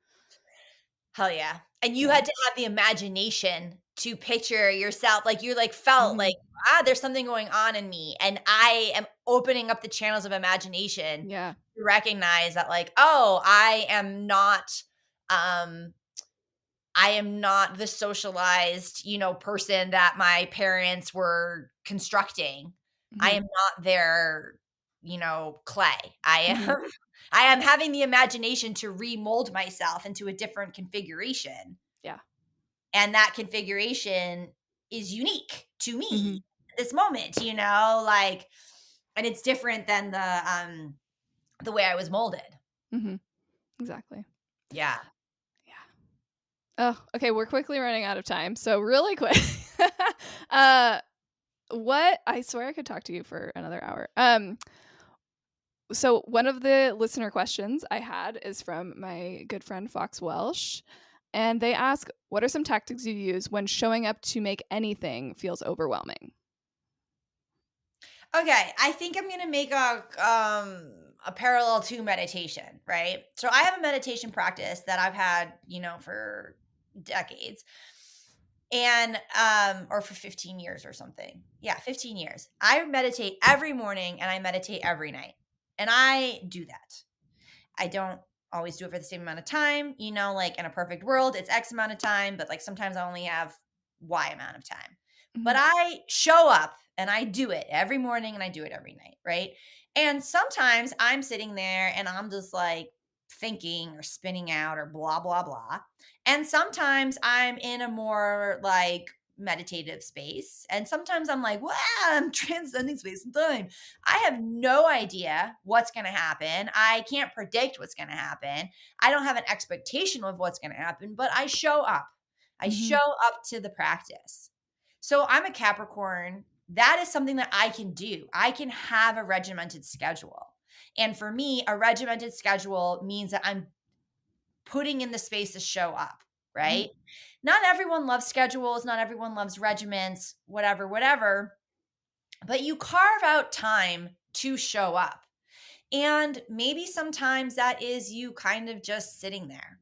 Hell yeah. And you had to have the imagination to picture yourself. Like you felt Mhm. like, there's something going on in me. And I am opening up the channels of imagination Yeah. to recognize that like, oh, um I am not the socialized, person that my parents were constructing. I Mhm. am not their, clay. I Mhm. am I am having the imagination to remold myself into a different configuration. Yeah. And that configuration is unique to Mhm. me at this moment, like and it's different than the way I was molded. Mhm. Exactly. Yeah. Yeah. Oh, okay, we're quickly running out of time. So really quick. uh what I swear I could talk to you for another hour. So one of the listener questions I had is from my good friend Fox Welsh, and they ask, "What are some tactics you use when showing up to make anything feels overwhelming?" Okay, I think I'm gonna make a parallel to meditation, right? So I have a meditation practice that I've had, for decades. And or for 15 years or something. Yeah, 15 years. I meditate every morning and I meditate every night. And I do that. I don't always do it for the same amount of time. Like in a perfect world, it's X amount of time, but like sometimes I only have Y amount of time. But Mhm. I show up and I do it every morning and I do it every night, right? And sometimes I'm sitting there and I'm just like thinking or spinning out or blah, blah, blah. And sometimes I'm in a more like meditative space. And sometimes I'm like, wow, I'm transcending space and time. I have no idea what's going to happen. I can't predict what's going to happen. I don't have an expectation of what's going to happen, but I show up. I show Mhm. up to the practice. So I'm a Capricorn. That is something that I can do. I can have a regimented schedule. And for me, a regimented schedule means that I'm putting in the space to show up, Mhm. right? Not everyone loves schedules, not everyone loves regiments, whatever, whatever, but you carve out time to show up. And maybe sometimes that is you kind of just sitting there,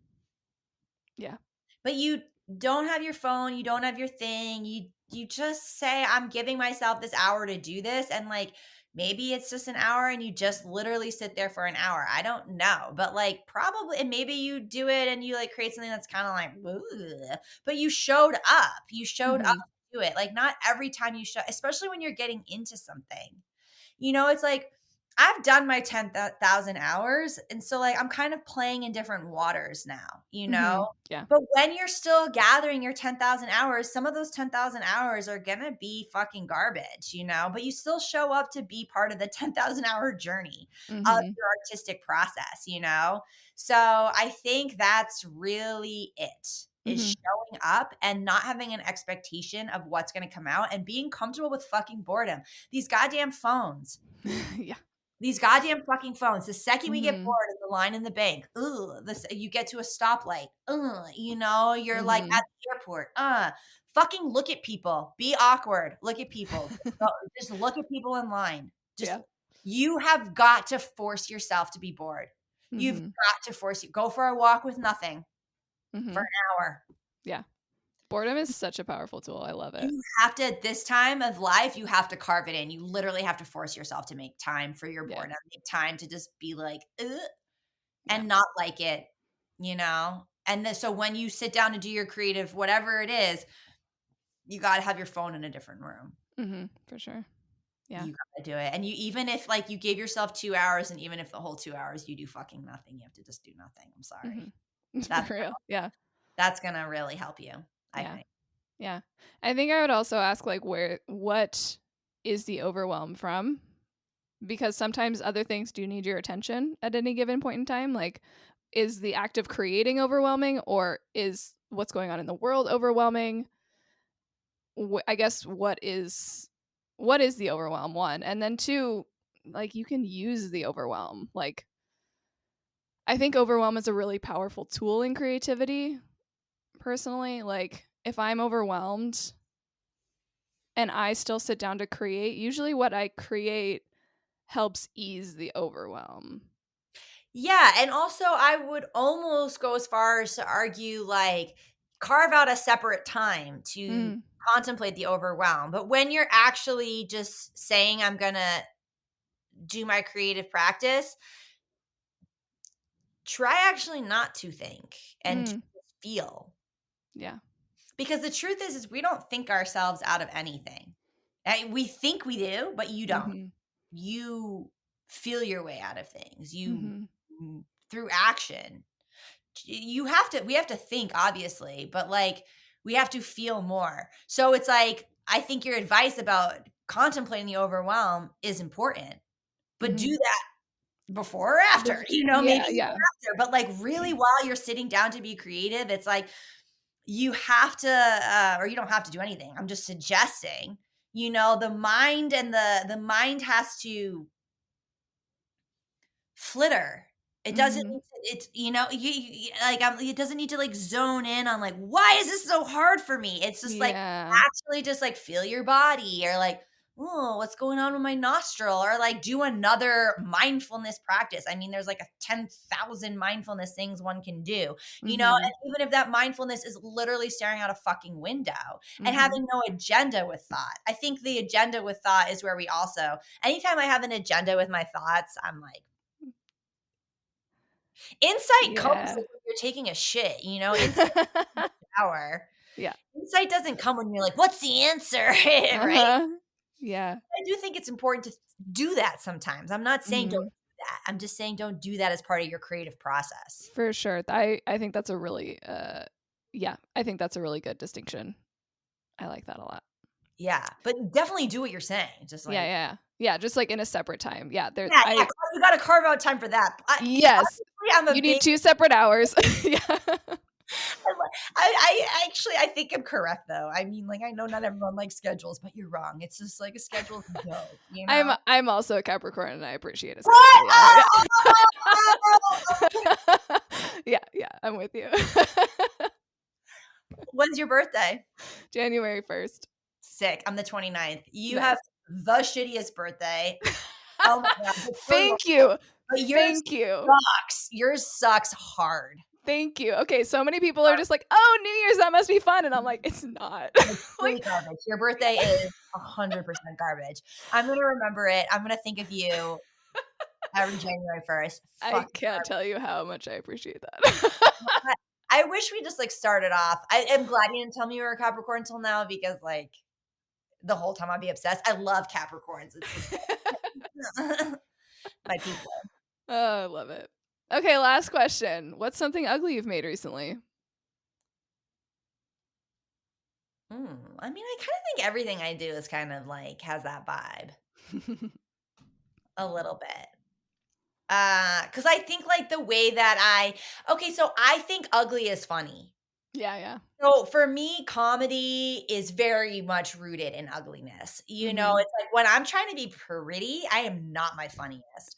Yeah. but you don't have your phone, you don't have your thing. You just say, I'm giving myself this hour to do this. And like maybe it's just an hour and you just literally sit there for an hour. I don't know. But like probably, and maybe you do it and you like create something that's kind of like, "Ugh," but you showed up. You showed up Mhm. to it. Like not every time you show, especially when you're getting into something. It's like I've done my 10,000 hours. And so, like, I'm kind of playing in different waters now. Mhm. Yeah. But when you're still gathering your 10,000 hours, some of those 10,000 hours are going to be fucking garbage, but you still show up to be part of the 10,000-hour journey of Mhm. your artistic process. So I think that's really it is Mhm. showing up and not having an expectation of what's going to come out and being comfortable with fucking boredom. These goddamn phones. Yeah. These goddamn fucking phones. The second we get Mhm. bored of the line in the bank, this you get to a stoplight, you're like at Mhm. the airport, fucking look at people. Be awkward. Look at people. Just look at people in line. Just Yeah. you have got to force yourself to be bored. You've Mhm. got to force you. Go for a walk with nothing for Mhm. an hour. Yeah. Boredom is such a powerful tool. I love it. You have to at this time of life, you have to carve it in. You literally have to force yourself to make time for your Yeah. boredom, make time to just be like, "Ugh," Yeah. and not like it. And then so when you sit down to do your creative whatever it is, you gotta have your phone in a different room. Mhm. For sure. Yeah. You gotta do it. And you even if, like, you gave yourself 2 hours and even if the whole 2 hours you do fucking nothing, you have to just do nothing. I'm sorry. Mhm. That's For real. Yeah. that's gonna really help you, I Yeah. think. Yeah. I think I would also ask like what is the overwhelm from? Because sometimes other things do need your attention at any given point in time. Like, is the act of creating overwhelming, or is what's going on in the world overwhelming? I guess what is the overwhelm, one, and then two, like you can use the overwhelm. Like, I think overwhelm is a really powerful tool in creativity. Personally, like if I'm overwhelmed and I still sit down to create, usually what I create helps ease the overwhelm. Yeah, and also I would almost go as far as to argue like carve out a separate time to Mm, contemplate the overwhelm. But when you're actually just saying I'm going to do my creative practice, try actually not to think and to mm, feel. yeah. Because the truth is we don't think ourselves out of anything. We think we do, but you don't. Mhm. You feel your way out of things. You Mhm. through action. We have to think obviously, but like we have to feel more. So it's like I think your advice about contemplating the overwhelm is important, but do Mhm. that before or after, maybe Yeah, even yeah. after, but like really while you're sitting down to be creative, it's like you have to or you don't have to do anything. I'm just suggesting, the mind and the mind has to flitter. It doesn't Mhm. need to it's like, it doesn't need to, like, zone in on, like, "Why is this so hard for me?" It's just, like, Yeah. actually just, like, feel your body or, like, oh, what's going on with my nostril? Or like do another mindfulness practice. I mean, there's like a 10,000 mindfulness things one can do, you know, Mm-hmm. and even if that mindfulness is literally staring out a fucking window and Mm-hmm. having no agenda with thought. I think the agenda with thought is where we also, anytime I have an agenda with my thoughts, I'm like, insight comes Yeah. like when you're taking a shit, you know, insight in the shower. Yeah. Insight doesn't come when you're like, what's the answer? Right? Uh-huh. Yeah. I do think it's important to do that sometimes. I'm not saying don't Mm-hmm. do that. I'm just saying don't do that as part of your creative process. For sure. I think that's a really yeah, I think that's a really good distinction. I like that a lot. Yeah, but definitely do what you're saying. Just Yeah, like, yeah. Yeah, just like in a separate time. Yeah, there yeah, yeah, I you got to carve out time for that. yes. Honestly, I'm a You need big. 2 separate hours. Yeah. I actually I think I'm correct though. I mean, like I know not everyone likes schedules, but you're wrong. It's just like a schedule is dope, you know. I'm also a Capricorn and I appreciate a What? schedule. Yeah. Oh! Yeah. Yeah, yeah, I'm with you. When's your birthday? January 1st. Sick. I'm the 29th. You Nice. have the shittiest birthday. Oh my god, but Thank you. yours Thank you. sucks. Yours sucks hard. Thank you. Okay, so many people are just like, "Oh, New Year's, that must be fun." And I'm like, "It's not." It's Like really garbage. Your birthday is 100% garbage. I'm gonna remember it. I'm gonna think of you every January 1st. I Fuck can't garbage. tell you how much I appreciate that. I wish we just like started off. I am glad you didn't tell me you were a Capricorn until now because like the whole time I'd be obsessed. I love Capricorns. It's just my people. Oh, I love it. Okay, last question. What's something ugly you've made recently? I mean, I kind of think everything I do is kind of like has that vibe a little bit. Because I think like the way that okay, so I think ugly is funny. Yeah, yeah. So for me, comedy is very much rooted in ugliness. You know, Mhm. it's like when I'm trying to be pretty, I am not my funniest.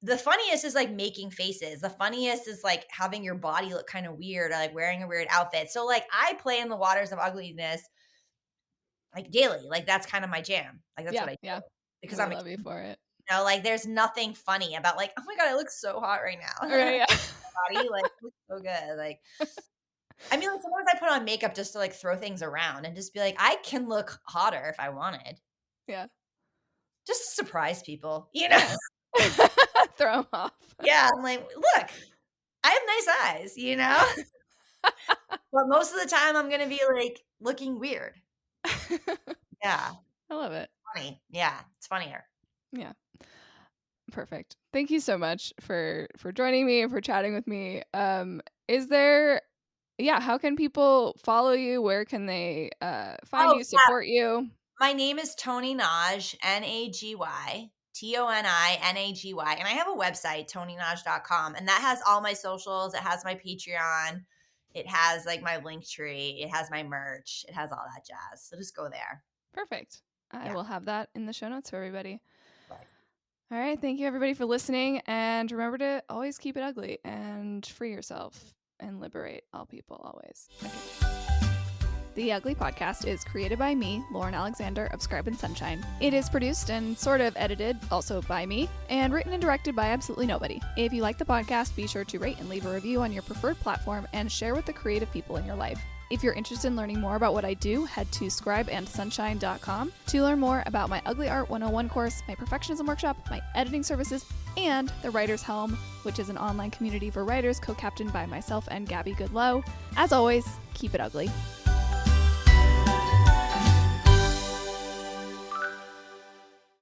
The funniest is like making faces. The funniest is like having your body look kind of weird or like wearing a weird outfit. So like I play in the waters of ugliness like daily. Like that's kind of my jam. Like that's Yeah, what I do yeah. because We I'm a love you for it. you know, like there's nothing funny about like, oh my god, I look so hot right now. Right, yeah. Body like looks so good. Like I mean, like sometimes I put on makeup just to like throw things around and just be like, I can look hotter if I wanted, Yeah. just to surprise people, you know? Yeah. Throw 'em off. Yeah, I'm like, look, I have nice eyes, you know? But most of the time, I'm gonna be like looking weird. Yeah, I love it. funny. Yeah, it's funnier. Yeah. Perfect. Thank you so much for joining me and for chatting with me. Is there yeah, how can people follow you? Where can they find Oh you, yeah, support you? my name is Toni Nagy, Nagy, TONINAGY, and I have a website, toninaj.com, and that has all my socials. It has my Patreon. It has like my link tree. It has my merch. It has all that jazz. So just go there. Perfect. I Yeah. will have that in the show notes for everybody. Right. All right. Thank you, everybody, for listening. And remember to always keep it ugly and free yourself and liberate all people always. Okay. The Ugly Podcast is created by me, Lauren Alexander of Scribe and Sunshine. It is produced and sort of edited also by me, and written and directed by absolutely nobody. If you like the podcast, be sure to rate and leave a review on your preferred platform and share with the creative people in your life. If you're interested in learning more about what I do, head to scribeandsunshine.com to learn more about my Ugly Art 101 course, my perfectionism workshop, my editing services, and the Writer's Helm, which is an online community for writers co-captained by myself and Gabby Goodlow. As always, keep it ugly.